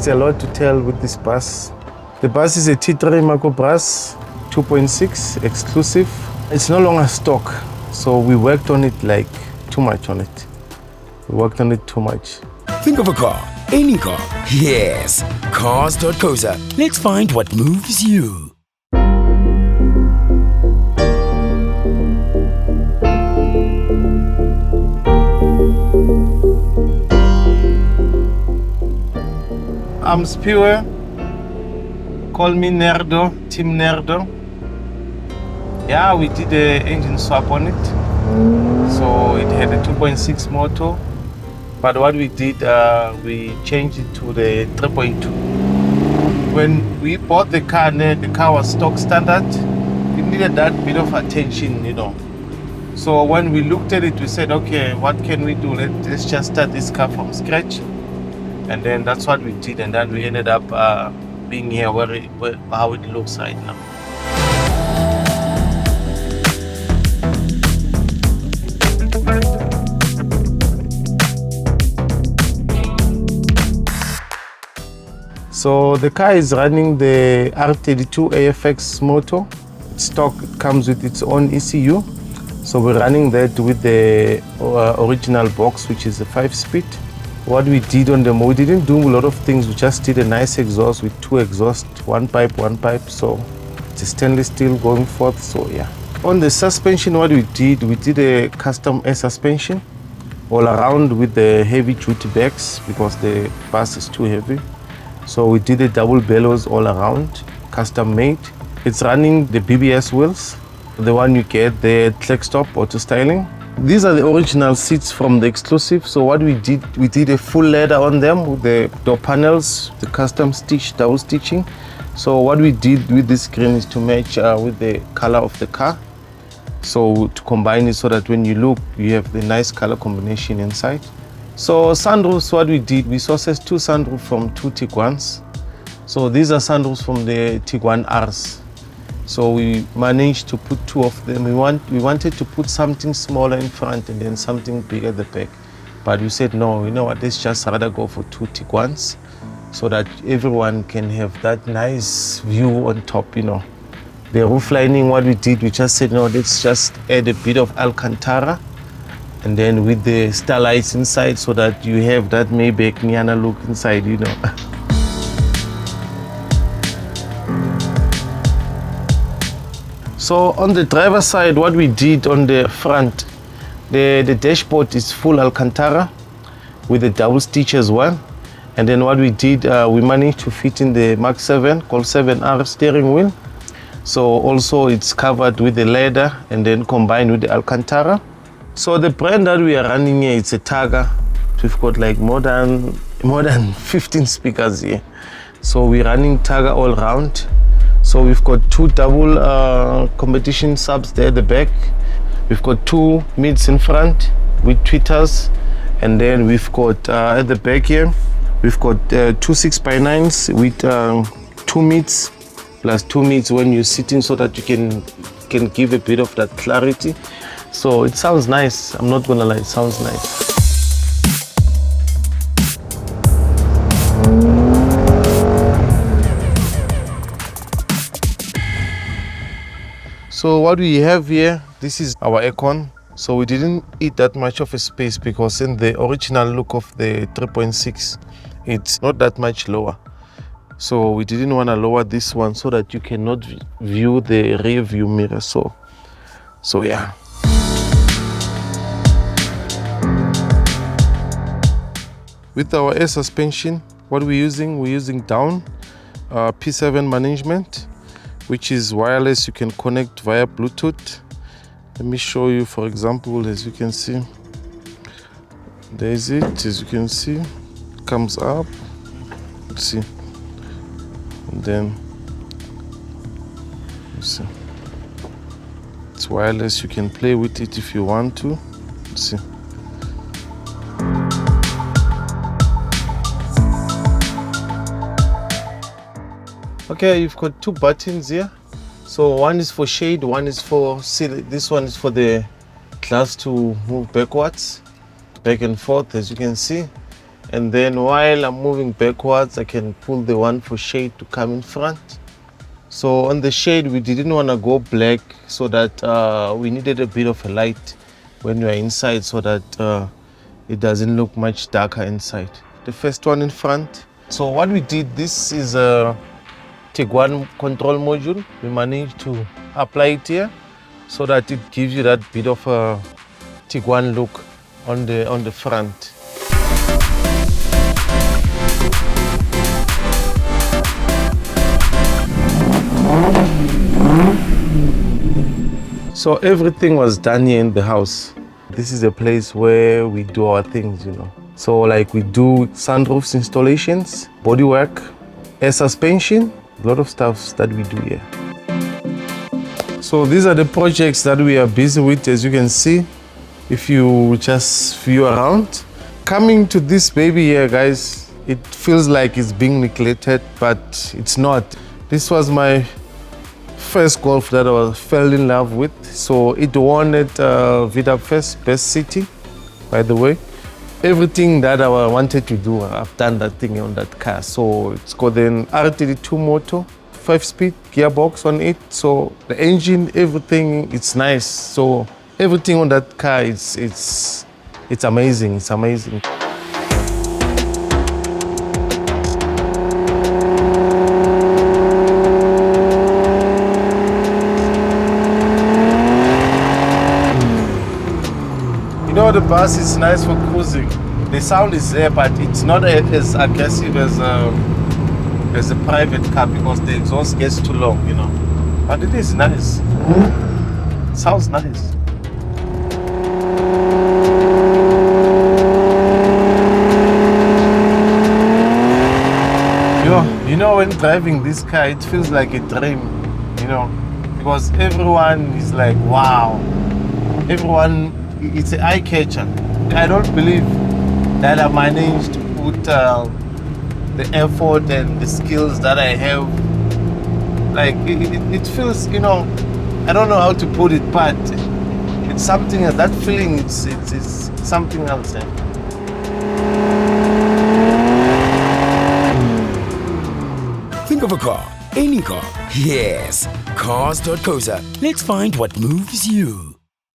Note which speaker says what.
Speaker 1: a lot to tell with this bus. The bus is a T3 Mako bus, 2.6 exclusive. It's no longer stock, so we worked on it like too much on it. We worked on it too much.
Speaker 2: Think of a car, any car. Yes, Cars.co.za. Let's find what moves you.
Speaker 1: I'm Spiwe. Call me Nerdo, Team Nerdo. Yeah, we did the engine swap on it. So it had a 2.6 motor. But what we did, we changed it to the 3.2. When we bought the car was stock standard. It needed that bit of attention, you know. So when we looked at it, we said, okay, what can we do? Let's just start this car from scratch. And then that's what we did, and then we ended up being here how it looks right now. So the car is running the R32 AFX motor. Stock, it comes with its own ECU. So we're running that with the original box, which is a 5-speed. What we did on we didn't do a lot of things. We just did a nice exhaust with 2 exhausts, one pipe. So it's a stainless steel going forth. So yeah. On the suspension, what we did a custom air suspension all around with the heavy duty bags because the bus is too heavy. So we did a double bellows all around, custom made. It's running the BBS wheels, the one you get, the Click Stop auto styling. These are the original seats from the exclusive. So what we did a full leather on them with the door panels, the custom stitch, double stitching. So what we did with this screen is to match with the color of the car. So to combine it so that when you look, you have the nice color combination inside. So sunroofs, what we did, we sourced 2 sunroofs from 2 Tiguans. So these are sunroofs from the Tiguan Rs. So we managed to put 2 of them. We wanted to put something smaller in front and then something bigger at the back. But we said, no, you know what, let's just rather go for 2 Tiguans so that everyone can have that nice view on top, you know. The roof lining, what we did, we just said, no, let's just add a bit of Alcantara and then with the starlights inside so that you have that Maybach Niana look inside, you know. So on the driver's side, what we did on the front, the dashboard is full Alcantara with a double stitch as well. And then what we did, we managed to fit in the Mark 7 called 7R steering wheel. So also it's covered with the leather and then combined with the Alcantara. So the brand that we are running here, it's a Targa. We've got like more than 15 speakers here. So we're running Targa all around. So we've got 2 double competition subs there at the back. We've got 2 mids in front with tweeters. And then we've got at the back here, we've got 2 6x9s with 2 mids plus 2 mids when you're sitting so that you can give a bit of that clarity. So it sounds nice. I'm not gonna lie, it sounds nice. So what we have here, this is our Aircon. So we didn't eat that much of a space because in the original look of the 3.6, it's not that much lower. So we didn't want to lower this one so that you cannot view the rear view mirror. So yeah. With our air suspension, what we're using down P7 management, which is wireless. You can connect via Bluetooth. Let me show you, for example, as you can see, there's it, as you can see, comes up, let's see, and then, let's see, it's wireless. You can play with it if you want to, let's see. Okay, you've got 2 buttons here. So one is for shade, one is for this one is for the glass to move backwards, back and forth, as you can see. And then while I'm moving backwards, I can pull the one for shade to come in front. So on the shade, we didn't want to go black, so that we needed a bit of a light when we are inside, so that it doesn't look much darker inside. The first one in front. So what we did, this is a Tiguan control module. We managed to apply it here so that it gives you that bit of a Tiguan look on the front. So everything was done here in the house. This is a place where we do our things, you know. So like we do sunroofs installations, bodywork, air suspension, a lot of stuff that we do here. So these are the projects that we are busy with, as you can see, if you just view around. Coming to this baby here, guys, it feels like it's being neglected, but it's not. This was my first Golf that I fell in love with. So it won at Vida First Best City, by the way. Everything that I wanted to do, I've done that thing on that car. So it's got an R32 motor, 5-speed gearbox on it. So the engine, everything, it's nice. So everything on that car, it's amazing. It's amazing. You know, the bus is nice for cruising. The sound is there, but it's not as aggressive as a private car because the exhaust gets too long, you know. But it is nice. It sounds nice. You know, when driving this car, it feels like a dream, you know, because everyone is like, wow. Everyone, it's an eye catcher. I don't believe that I managed to put the effort and the skills that I have. Like it feels, you know, I don't know how to put it, but it's something else. That feeling, it's something else.
Speaker 2: Think of a car, any car. Yes, Cars.co.za. Let's find what moves you.